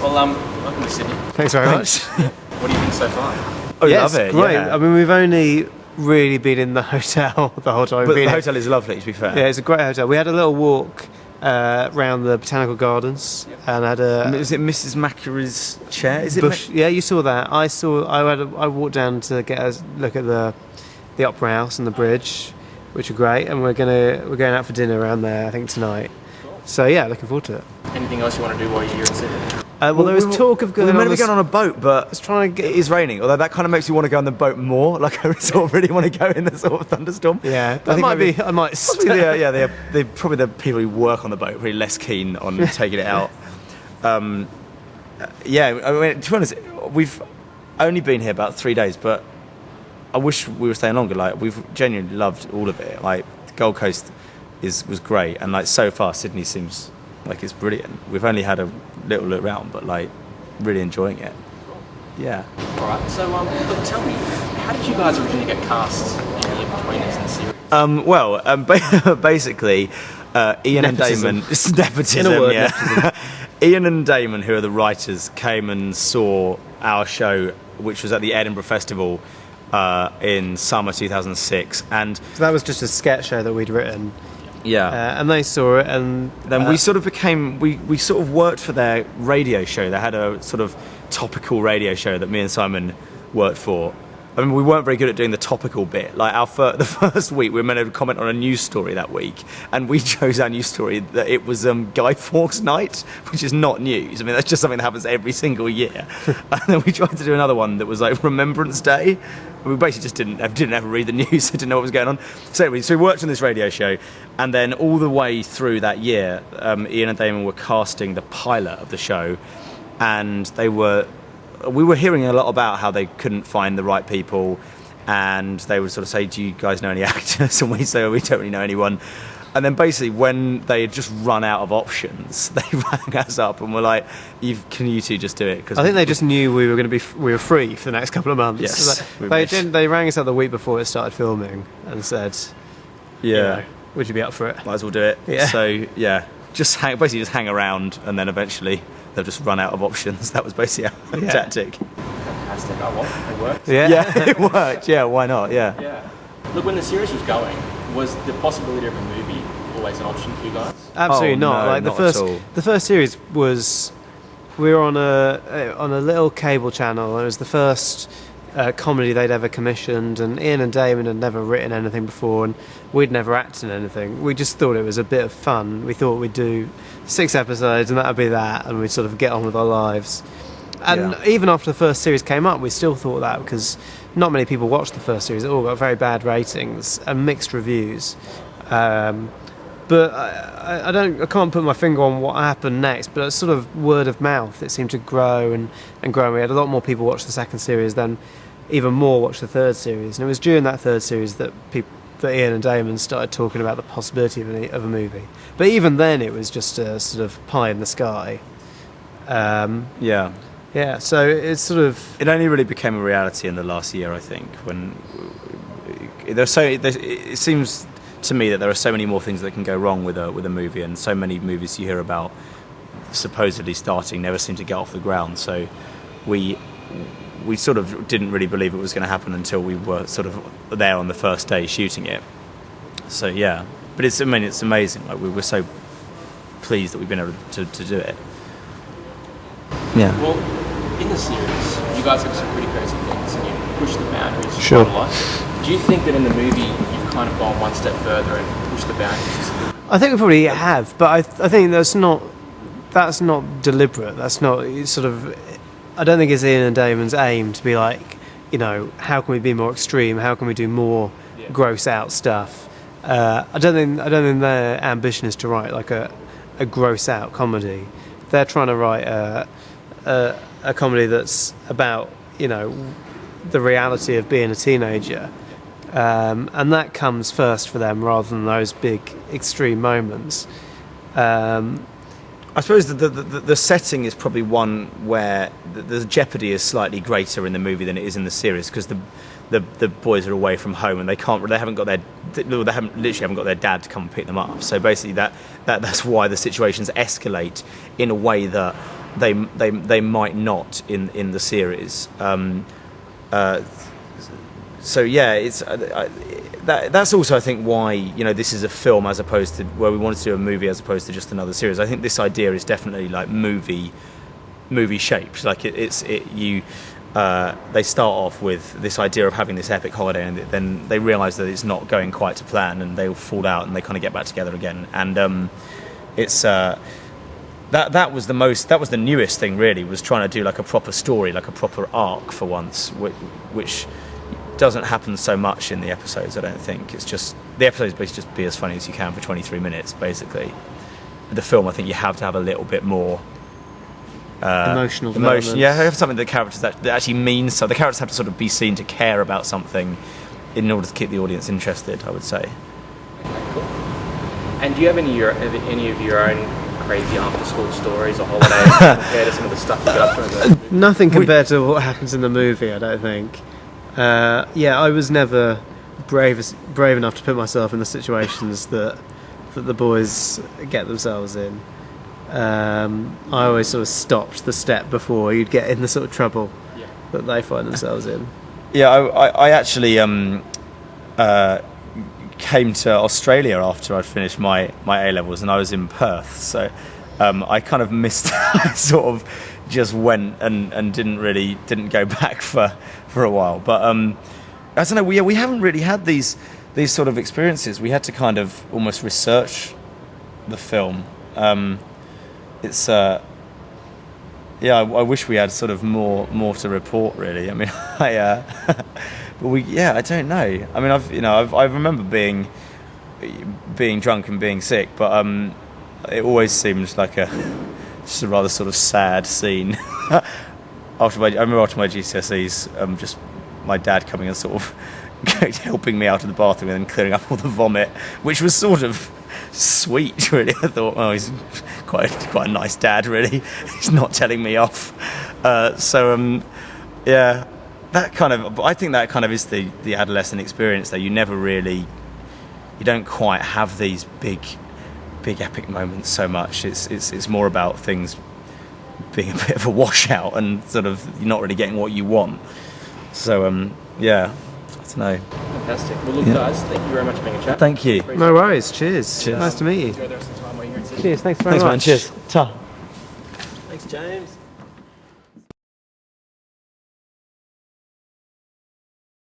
Well, welcome to Sydney. Thanks very much. What do you think so far? Oh, yes, love it. Great. Yeah. I mean, we've only really been in the hotel the whole time. But the hotel is lovely, to be fair. Yeah, it's a great hotel. We had a little walk around the botanical gardens and had a. Is it Mrs. Macquarie's chair? Is it bush? Yeah, you saw that. I walked down to get a look at the Opera House and the bridge, which are great, and we're going out for dinner around there, I think, tonight. So yeah, looking forward to it. Anything else you want to do while you're here in Sydney? Well, there was talk of going. We were meant to be going on a boat, but it is raining. Although that kind of makes you want to go on the boat more. Like I sort of really want to go in the sort of thunderstorm. Yeah, that might be. I might. They're probably the people who work on the boat are probably less keen on taking it out. I mean, to be honest, we've only been here about 3 days, but I wish we were staying longer. Like we've genuinely loved all of it. Like the Gold Coast was great, and like so far Sydney seems like it's brilliant. We've only had a little look around, but like really enjoying it. Yeah. All right. So, look, tell me, how did you guys originally get cast in the Inbetweeners in the series? Basically, Ian and Damon. It's nepotism. Yeah. Ian and Damon, who are the writers, came and saw our show, which was at the Edinburgh Festival in summer 2006, and so that was just a sketch show that we'd written. Yeah, and they saw it, and then we sort of became we sort of worked for their radio show. They had a sort of topical radio show that me and Simon worked for. I mean, we weren't very good at doing the topical bit. Like the first week, we were meant to comment on a news story that week, and we chose our news story that it was Guy Fawkes Night, which is not news. I mean, that's just something that happens every single year. And then we tried to do another one that was like Remembrance Day. We basically just didn't ever read the news, didn't know what was going on. So anyway, so we worked on this radio show, and then all the way through that year, Ian and Damon were casting the pilot of the show, and we were hearing a lot about how they couldn't find the right people, and they would sort of say, do you guys know any actors? And we say, we don't really know anyone. And then basically when they had just run out of options, they rang us up and were like, can you two just do it? Cause I think they just knew we were free for the next couple of months. Yes. So they rang us up the week before it started filming and said, would you be up for it? Might as well do it. Yeah. So yeah, just hang around, and then eventually they'll just run out of options. That was basically our tactic. Fantastic. It worked. Yeah, it worked. Yeah, why not? Yeah. Look, when the series was going, was the possibility of a movie always an option for you guys? Absolutely not. No, like not the first series was, we were on a little cable channel. It was the first comedy they'd ever commissioned, and Ian and Damon had never written anything before, and we'd never acted in anything. We just thought it was a bit of fun. We thought we'd do 6 episodes and that would be that, and we'd sort of get on with our lives. And even after the first series came up, we still thought that, because not many people watched the first series. It all got very bad ratings and mixed reviews. But I can't put my finger on what happened next, but it's sort of word of mouth. It seemed to grow and grow. We had a lot more people watch the second series, then even more watch the third series. And it was during that third series that Ian and Damon started talking about the possibility of a movie. But even then, it was just a sort of pie in the sky. Yeah, so it's sort of... It only really became a reality in the last year, I think, when it seems to me that there are so many more things that can go wrong with a movie, and so many movies you hear about supposedly starting never seem to get off the ground. So we sort of didn't really believe it was going to happen until we were sort of there on the first day shooting it. So yeah, but it's amazing. Like we were so pleased that we've been able to do it. Yeah. Well, in the series, you guys have some pretty crazy things, and you push the boundaries Sure. quite a lot. Do you think that in the movie you've kind of gone one step further and pushed the boundaries? I think we probably have, but I think that's not deliberate. That's not sort of... I don't think it's Ian and Damon's aim to be like, how can we be more extreme? How can we do more gross out stuff? I don't think their ambition is to write like a gross out comedy. They're trying to write a comedy that's about the reality of being a teenager, and that comes first for them rather than those big extreme moments. I suppose the setting is probably one where the jeopardy is slightly greater in the movie than it is in the series, because the boys are away from home and they haven't got their dad to come and pick them up. So basically that's why the situations escalate in a way that they might not in the series. So yeah, it's that's also I think why this is a film as opposed to where we wanted to do a movie as opposed to just another series. I think this idea is definitely like movie shaped. Like they start off with this idea of having this epic holiday, and then they realise that it's not going quite to plan, and they all fall out, and they kind of get back together again. And it's that was the newest thing really, was trying to do like a proper story, like a proper arc for once, which doesn't happen so much in the episodes. I don't think. It's just the episodes basically just be as funny as you can for 23 minutes basically. With the film, I think you have to have a little bit more emotion. Yeah, have something that the characters that actually means so. The characters have to sort of be seen to care about something in order to keep the audience interested, I would say. Cool. And do you have any of your own crazy after-school stories or holidays compared to some of the stuff you got up to in the movie? Nothing compared to what happens in the movie, I don't think. I was never brave enough to put myself in the situations that the boys get themselves in. I always sort of stopped the step before you'd get in the sort of trouble that they find themselves in. Yeah, I actually came to Australia after I'd finished my A-levels, and I was in Perth, so I kind of missed. I sort of just went and didn't go back for a while. But I don't know. We haven't really had these sort of experiences. We had to kind of almost research the film. It's I wish we had sort of more to report. Really, I mean, I don't know. I mean, I remember being drunk and being sick, but it always seemed like just a rather sort of sad scene. I remember after my GCSEs, just my dad coming and sort of helping me out of the bathroom and then clearing up all the vomit, which was sort of sweet, really. I thought, oh, he's quite a nice dad, really. He's not telling me off. Yeah, that kind of. I think that kind of is the adolescent experience. Though you don't quite have these big epic moments so much. It's more about things being a bit of a washout and sort of you're not really getting what you want. So yeah, I don't know. Fantastic. Well, look, guys, thank you very much for being a chat. Thank you. No worries. Cheers. Nice to meet you. Enjoy the rest of the time while you're here in Sydney. Cheers. Thanks very much. Man. Cheers. Ta. Thanks, James.